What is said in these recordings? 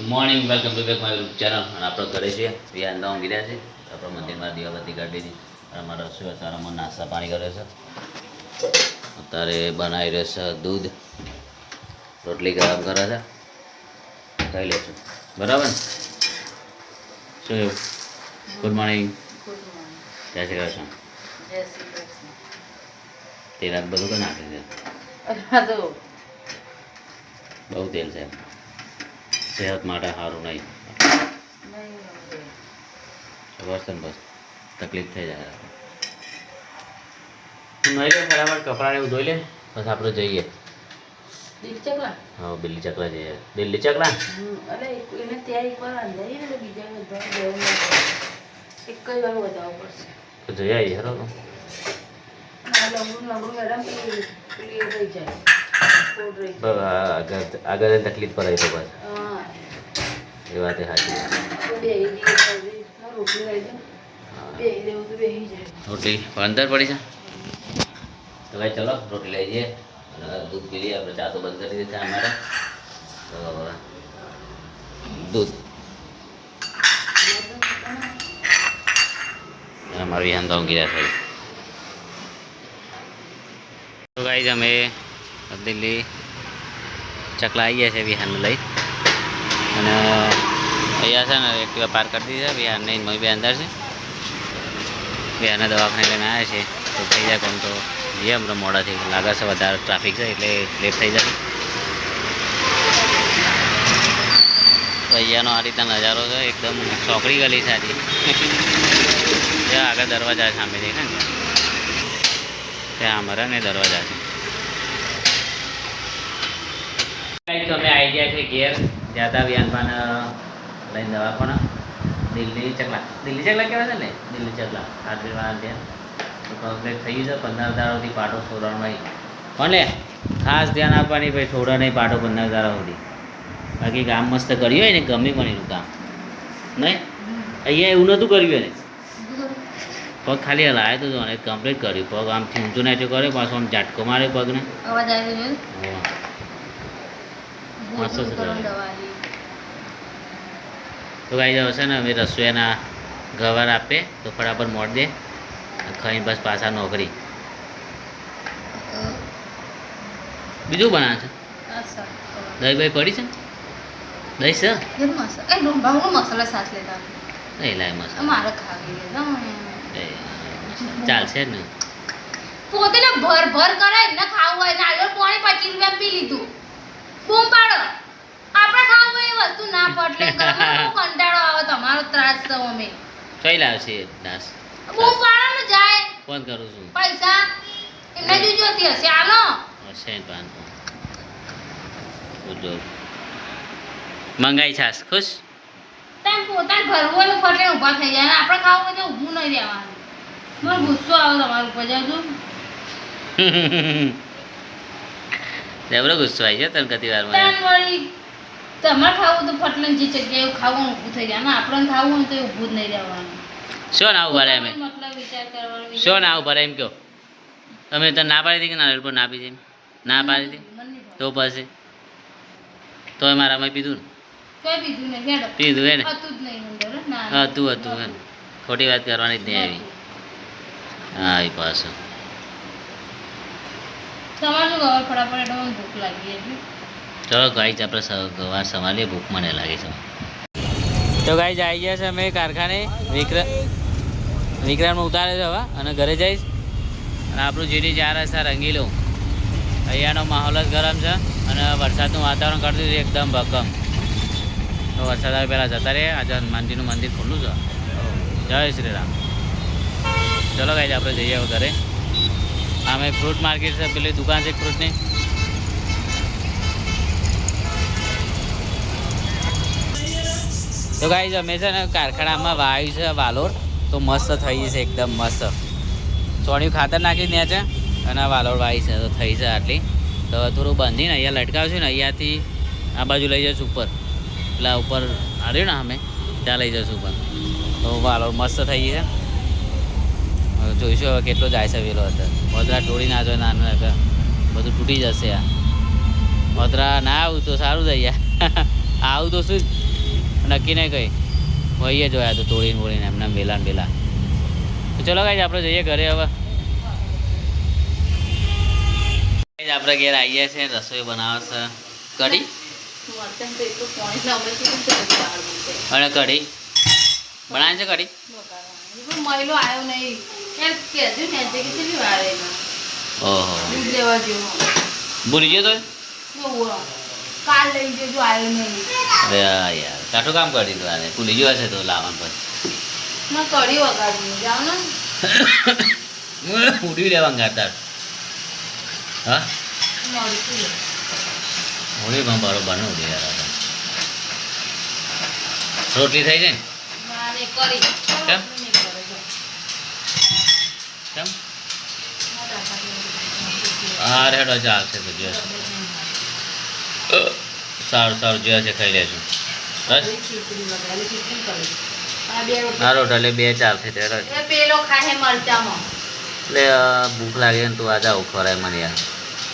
Morning welcome to back my YouTube channel અને આપણે ઘરે છીએ વિહારના ઊંઘી રહ્યા છે આપણે મંદિરમાં દીવાબત્તી કાઢી દીધી અને અમારા રસોઈ સારામાં નાસ્તા પાણી કરે છે અત્યારે બનાવી રહ્યો છે દૂધ રોટલી ગરમ કરે છે ખાઈ લેશું બરાબર ને શું એવું ગુડ મોર્નિંગ જય શ્રી કૃષ્ણ તેલ બધું તો નાખે છે બહુ તેલ છે સેહત માટે સારું નહીં બસ ને બસ તકલીફ થઈ જાય નહીં લે ફટાફટ કપડાને એવું ધોઈ લે બસ આપણે જઈએ હા દિલ્હી ચકલા જઈએ દિલ્હી ચકલા અરે એને ત્યાં એકવાર અંધારી ને બીજા બધા જવું એક જ વાર વધારવું પડશે તો જઈ આવીએ હેરો લંગડું મેડમ ક્લિયર થઈ જાય આગળ તકલીફ પડાય તો બસ હા એ વાત સાચી રોટલી લઈ દઉં બે બેસી જાય રોટલી અંદર પડી છે તો ભાઈ ચલો રોટલી લઈ જઈએ અને દૂધ પી લઈએ આપણે ચા તો બંધ કરી દીધી અમારે તો દૂધ અને મારું વિહાન તો ઊંઘી થઈ તો ગાઈઝ અમે દિલ્હી ચકલા આવી ગયા છે વિહારને લઈ અને અહીંયા છે ને એક્ટિવા પાર્ક કરી દીધી છે વિહારને મમ્મી બે અંદર છે વિહારના દવાખાને લઈને આવ્યા છે તો થઈ જાય કોમ તો જઈએ હમણાં મોડાથી લાગે છે વધારે ટ્રાફિક છે એટલે લેટ થઈ જાય તો અહીંયાનો આ રીતના નજારો છે એકદમ ચોકડી ગલી છે આજી જ્યાં આગળ દરવાજા સામે દેખાય ને ત્યાં અમારા ને દરવાજા છે અમે આવી ગયા છે ઘેર ત્યાં હતા વિહાનપાન લઈને દવાખાના દિલ્હી ચકલા કહેવાય છે ને દિલ્હી ચકલા હાર્દવાળા ત્યાં તો કમ્પ્લીટ થઈ ગયું છે 15 દાડાથી પાટો છોડવાનો પણ લે ખાસ ધ્યાન આપવાની ભાઈ છોડા નહીં પાટો 15 દાડા સુધી બાકી કામ મસ્ત કર્યું હોય ને ગમે પણ એનું કામ નહીં અહીંયા એવું નહોતું કર્યું એને પગ ખાલી હલાવે તો જોને કમ્પ્લીટ કર્યું પગ આમથી ઊંચું નાચું કર્યો પાછો આમ ઝાટકો માર્યો પગને અવાજ આવ્યો મસ્ત તો ગાઈ જશે ને અમે રસોઈના ગવાર આપે તો ફટાફટ મોડ દે ખાઈ બસ પાછા નોકરી બીજું બનાવે છે દહીં ભાઈ પડી છે દહીં છે મસાલા સાથ લેતા નહીં લાય મસાલા મારે ખાવી ચાલશે ને પોતે ને ભર કરાય ને ખાવું હોય નારિયેળ પાણી 25 રૂપિયા પી લીધું બૂમ પાડો આપણે ખાવું હોય એ વસ્તુ ના પટલે ઘરમાં બહુ કંટાળો આવે તમારો ત્રાસ છે અમે કઈ લાવશે દાસ બૂમ પાડો ને જાય ફોન કરું છું પૈસા એમને જોઈતી હશે આલો હશે પાન તો મંગાઈ છાસ ખુશ તેમ પોતાને ભરવું હોય તો ફટલે ઊભા થઈ જાય અને આપણે ખાવું હોય તો ઊભું નહીં રહેવાનું મને ગુસ્સો આવે તમારું ઉપર જાવ જબરો ગુસ્સો આવી જાય તને કતી વાર વળી તમારે ખાવું તો ફટલે જે જગ્યાએ ખાવું ઊભું થઈ જાય અને આપણને ખાવું હોય તો ઊભું જ નહીં રહેવાનું શું ના ઉભા રહે અમે મતલબ વિચાર કરવાનો શું ના ઉભા રહે એમ કહો તમે તને ના પાડી હતી કે નારિયેળ પર ના પીધી ના પાડી હતી તો પછી તો મારા મેં પીધું ને કઈ પીધું નહીં હેડો પીધું હે ને હતું જ નહીં અંદર ના હતું હે ખોટી વાત કરવાની જ નહીં આવી હા એ પાછું તમારે શું ખબર ફટાફટ એટલે મને ભૂખ લાગી એટલે ચલો ગાઈઝ આપણે ગવાર સંભાળીએ ભૂખ મને લાગી છે તો ગાઈઝ આવી ગયા છે અમે કારખાને વિક્રમમાં ઉતારે છે હવે અને ઘરે જઈશ અને આપણું જીડી ચાર હશે રંગીલો અહીંયાનો માહોલ જ ગરમ છે અને વરસાદનું વાતાવરણ કરી દીધું એકદમ ભક્કમ તો વરસાદ આવે પહેલાં જતા રહે આજે હનુમાનજીનું મંદિર ખુલ્લું છે જય શ્રી રામ ચલો ગાઈઝ આપણે જઈએ હવે ઘરે આમે ફ્રૂટ માર્કેટ છે પેલી દુકાન છે ફ્રૂટની તો ગાઈઝ અમે છે ને કારખાનામાં વાવ્યું છે વાલોર તો મસ્ત થઈ જશે એકદમ મસ્ત ચોણિયું ખાતર નાખી દે છે અને વાલોર વાવી છે તો થઈ છે આટલી તો થોડું બાંધીને અહીંયા લટકાવશું ને અહીંયાથી આ બાજુ લઈ જઈશું ઉપર એટલે ઉપર આવ્યું ને અમે ત્યાં લઈ જઈશું ઉપર તો વાલોર મસ્ત થઈ ગઈ છે જોઈશું હવે કેટલો જાય છે વેલો અંદર વદરા તોડી ના જોઈએ નાના બધું તૂટી જશે આ વદરા ના આવું તો સારું થઈ જાય આવું તો શું નક્કી નહીં કઈ વહીએ જોયા તો તોડીને વોળીને એમને વેલા ને વેલા. તો ચલો ગાઈઝ આપણે જઈએ ઘરે હવે. ગાઈઝ આપણે ઘેર આવીએ છીએ, રસોઈ બનાવે છે કઢી અને કઢી બનાવે છે કઢી. મહિલો આવ્યો નહીં યાર, કહેજો ને આજે કેટલી વાર એનો ઓહો દૂધ લેવા જેવો ભૂલી ગયો તો કાલ લઈ જજો, આવ્યો નહીં. અરે યાર કાઠું કામ કરી દીધું આને, ભૂલી ગયો હશે તો લાવવાનું પછી. મેં કઢી વગાડી જાઓ ને ઉડી લેવા ગાતા હા મળતું હોળીમાં બરોબર નું ઉડી યાર. રોટલી થઈ જાય ને મારે કરી કેમ? કેમ હા રેડો ચાલશે તો જે સારું સારું જે છે ખાઈ લેશું બસ. હા રોટલી બે ચાલશે ત્યારે પેલો ખાહે મરચામાં એટલે ભૂખ લાગે ને તું આજે આવું ખરાય મને યાર.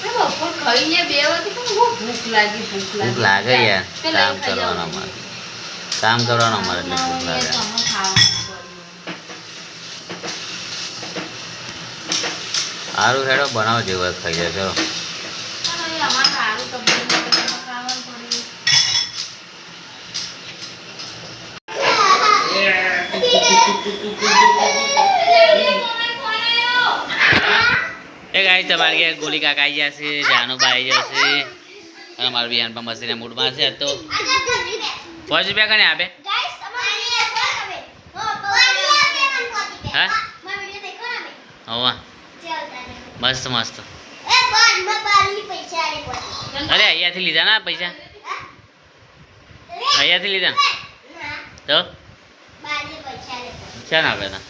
બપોર ખાઈને 2 વાગે તો બહુ ભૂખ લાગી ભૂખ લાગે યાર, કામ કરવાનો અમારે, કામ કરવાનો અમારે એટલે ભૂખ લાગે. સારું હેડો બનાવો જેવું હોય ખાઈ જાય. ચલો એ ગાઈસ તમારે કે ગોલી કાકા આવી જશે, જાનુબા આવી જશે અને મારું બિહાન પણ મસીને મૂડમાં છે. તો 5 રૂપિયા કને આપે? હા હવા મસ્ત મસ્ત. અરે અહીંયાથી લીધા ના પૈસા, અહીંયાથી લીધા તો ક્યાં ના આપ્યા હતા?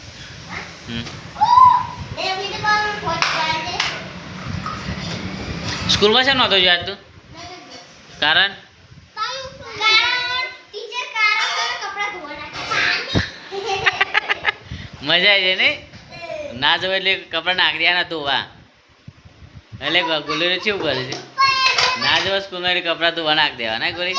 સ્કૂલમાં છે નહોતો જોયા તું? કારણ મજા આવી જાય ને ના જવું એટલે કપડા નાખી ના ધોવા. એટલે ગોલી શું કરે છે, ના જવા સ્કૂલમાં એટલે કપડા ધોવા નાખી દેવા ના ગોલી.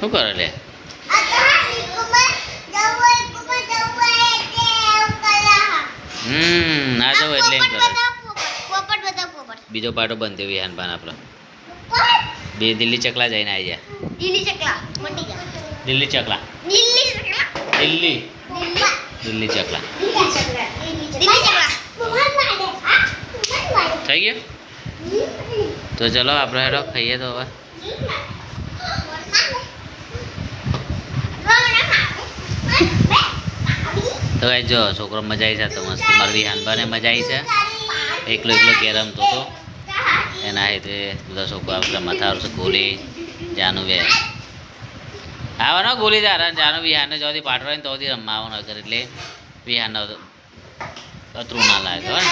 શું કરો લે? ના જવું એટલે એમ કરે. બીજો પાટો બંધ થયો વિહાન પાન આપણો. બે દિલ્હી ચકલા જઈને આવી જાય. દિલ્હી ચકલા દિલ્હી ચકલા થઈ ગયું. તો ચલો આપણે હેડો ખાઈએ તો હવે. તો ભાઈ જો છોકરો મજા આવી છે તો મસ્તી મારી વિહાનભાને મજા આવી છે. એકલો ઘેર રમતો હતો એના હેતે બધા છોકરો આપણે મથારું છે. ગોલી જાનું બે આવવાનો ગોલી તારા જાનું વિહાનને જોથી પાટવા ને તોથી રમવા આવવાનો અગર એટલે વિહાન અતરું ના લાગે હોય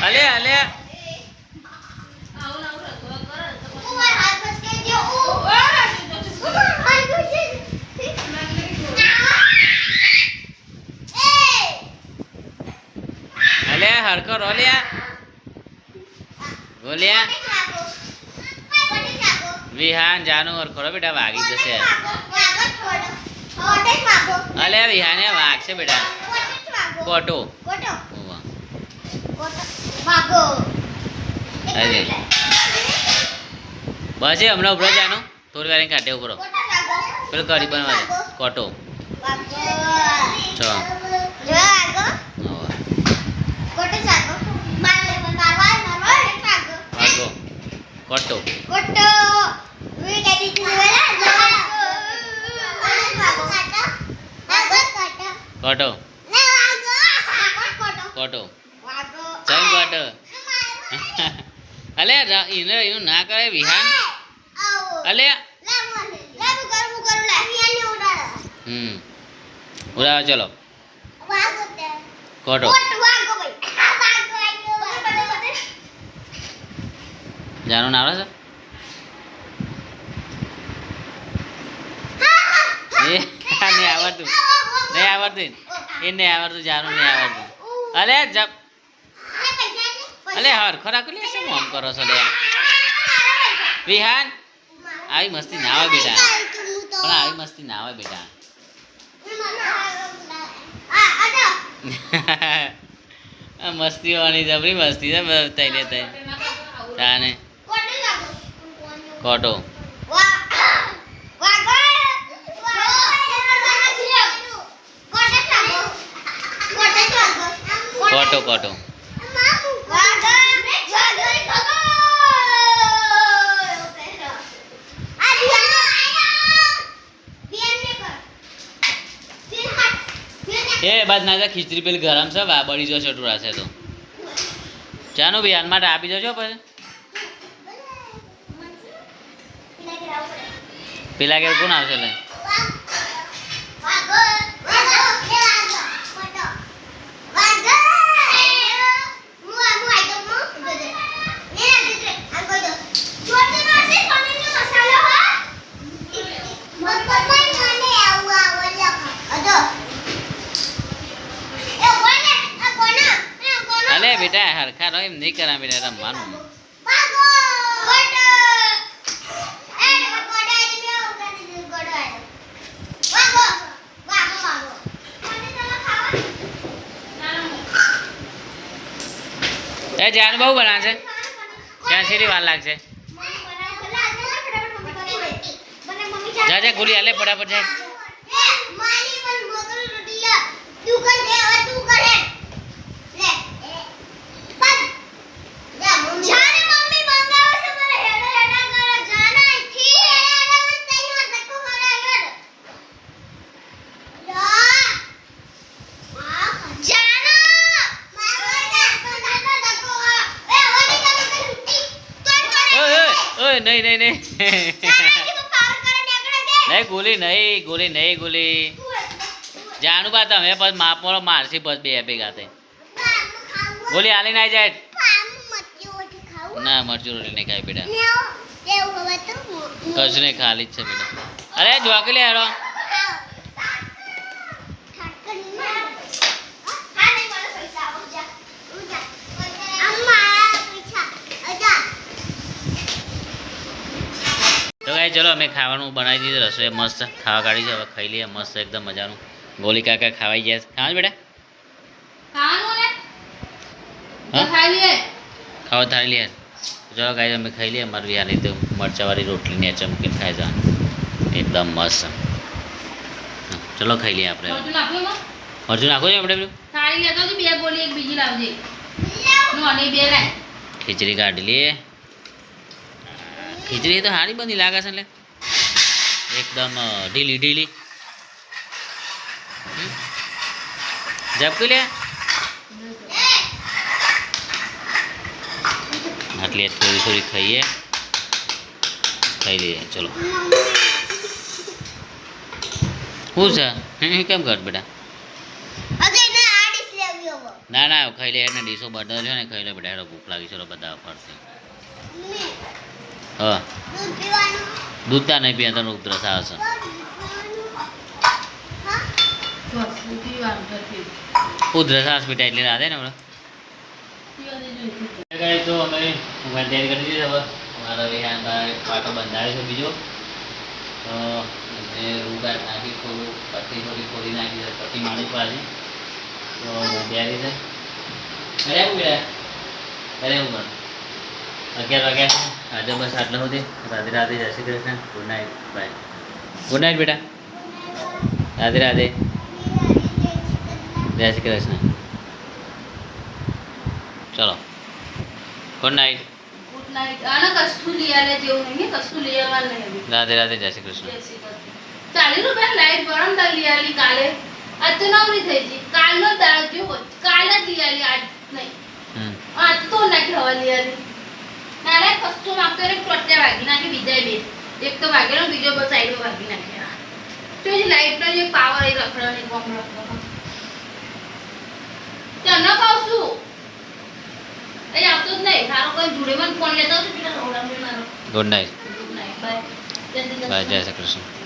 અલે અલે અલે હરકો રોલિયા ગોલિયા વિહાન જાનું હરકો રો બેટા વાગી જશે. અલે વિહાને વાગશે બેટા કોટો બસ એ હમણાં ઉભરો જાનું થોડી વાર કાઢે ઉભરો પેલું કઢી બનવા દે કોટો કોટો કોટો કોટો ચલ કોટો અલે એનું ના કરે વિહાન અલે ઉડાવો ચલો કોટો જાનું આવડે છે એ નહીં આવડતું એ નહીં આવડતું જાનું નહીં આવડતું અલે જપ અલે હરખો રાખો લે શું મોમ કરો છો લે વિહાન આવી મસ્તી ના આવે બેટા પણ આવી મસ્તી ના આવે બેટા મસ્તી હોવાની જબરી મસ્તી છે તઈને તઈ તાને કોટો કોટો કોટો એ બાદ ના ખીચડી પેલી ગરમ છે બળી જશે ટુરાશે તો ચાનો બિહાન માટે આપી જજો પછી પેલા કે કોણ આવશે લે અલે બેટા હરખા રો એમ નહીં કરા બેટા રમવાનું એ જાન બહુ બનાવશે ક્યાં સીધી વાર લાગશે જા જા ગોલી આલે ફટાફટ જાય નહીં નહીં નહીં નહીં ગોલી નહીં ગોલી જાણું બા તમે પછી માપો મારસી પછી બે ભેગા થઈ ગોલી હાલી ના જાય ના મરચું રોટી નહીં ખાય બેટા કશું નહીં ખાલી જ છે બેટા અરે જોકે લે હેરો તો ગાઈ ચલો અમે ખાવાનું બનાવી દીધું રસોઈ મસ્ત ખાવા કાઢી છે હવે ખાઈ લઈએ મસ્ત એકદમ મજાનું ગોલી કાકા ખાવાઈ ગયા ખાવાનું બેટા ખાવા થાળી લે ચલો ગાઈ અમે ખાઈ લઈએ મારી આની તો મરચાવાળી રોટલી ને ચમકીને ખાઈ જવાનું એકદમ મસ્ત ચલો ખાઈ લઈએ આપણે મરચું નાખો છો આપણે ખીચડી કાઢી લઈએ ખીચડી તો સારી બની લાગે છે એટલે એકદમ ઢીલી ઢીલી ઝપકી લે આટલી થોડી થોડી ખાઈ લઈએ ચલો શું છે કેમ કર બેટા ના ના ખાઈ લે એને ડીશો બદલ છે ને ખાઈ લે બેટા ભૂખ લાગી ચલો બધા ફરશે હા દૂધ તા નહીં પીવા તને ઉધરસ આવશે ઉધરસ આવશે બેટા એટલે રાધે ને હમણાં તો અમે તૈયારી કરી દીધી હવે અમારા વિહાન પાટો બંધાયો છે બીજો તો રૂગાટ નાખી થોડું પટ્ટી થોડી ખોલી નાખી છે પટ્ટી મારી પાછી તો તૈયારી છે અરે આવું બેટા અરે હું 11 વાગ્યા આજે બસ આટલા સુધી રાધે રાધે જય Shri Krishna good night bye good night બેટા રાધે રાધે જય શ્રી કૃષ્ણ ચલો ગુડ નાઇટ રાધે રાધે જય શ્રી કૃષ્ણ 40 રૂપિયા લાઈટ ગરમ દાળ લઈ આલી કાલે આજ તો નવરી થઈ ગઈ કાલનો દાળ જો કાલ જ લઈ આલી આજ નહીં આજ તો નાખી હવા લઈ આલી ના કસો માગતો એને ટોટલે વાગી નાખી બીજા બે એક તો વાગેલો બીજો બસ સાઈડ વાગી નાખ્યા તો જે લાઈટ નો જે પાવર એ રખડવાની કોમ રખડવાનો તને કહું છું એ આવતો જ નહીં સારો કોઈ જોડે મને ફોન લેતો હતો પેલા રોડા મારો good night good night bye bye જય શ્રી કૃષ્ણ